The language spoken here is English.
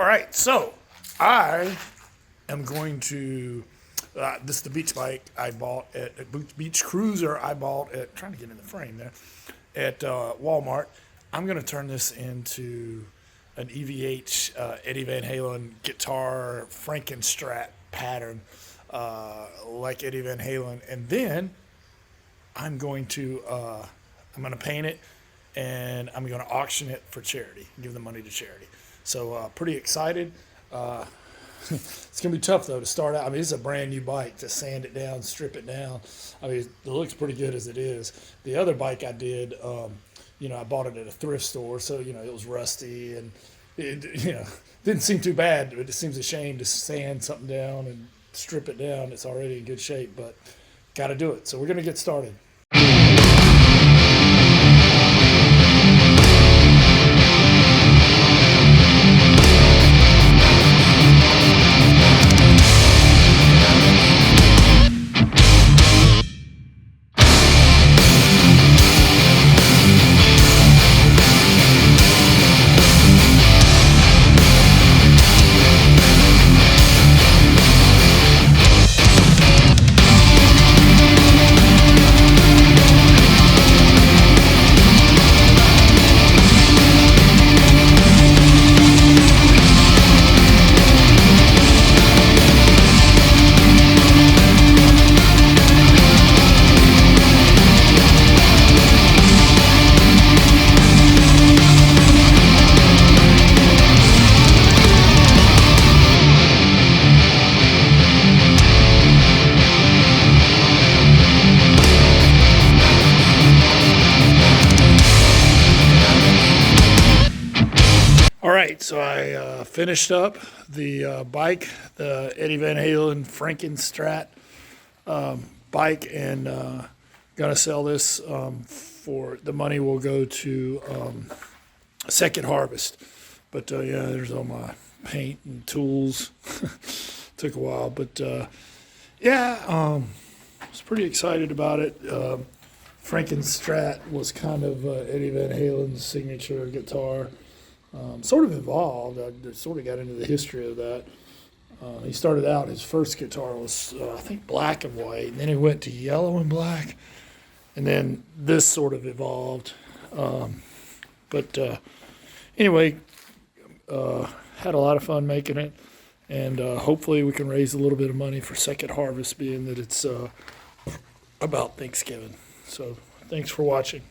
All right, so I am going to. This is the beach bike I bought at beach cruiser I bought at trying to get in the frame there at Walmart. I'm going to turn this into an EVH Eddie Van Halen guitar Frankenstrat pattern, like Eddie Van Halen, and then I'm going to paint it and I'm going to auction it for charity, give the money to charity. So pretty excited. It's going to be tough, though, to start out. I mean, it's a brand new bike. To sand it down, strip it down. I mean, it looks pretty good as it is. The other bike I did, I bought it at a thrift store, so, it was rusty and, it didn't seem too bad. It just seems a shame to sand something down and strip it down. It's already in good shape, but got to do it. So we're going to get started. All right, so I finished up the bike, the Eddie Van Halen Frankenstrat bike, and gonna sell this for the money will go to Second Harvest. But yeah, there's all my paint and tools. Took a while, but yeah, I was pretty excited about it. Frankenstrat was kind of Eddie Van Halen's signature guitar. Sort of evolved. I sort of got into the history of that. He started out, his first guitar was, I think, black and white, and then he went to yellow and black, and then this sort of evolved. But anyway, had a lot of fun making it, and hopefully we can raise a little bit of money for Second Harvest, being that it's about Thanksgiving. So thanks for watching.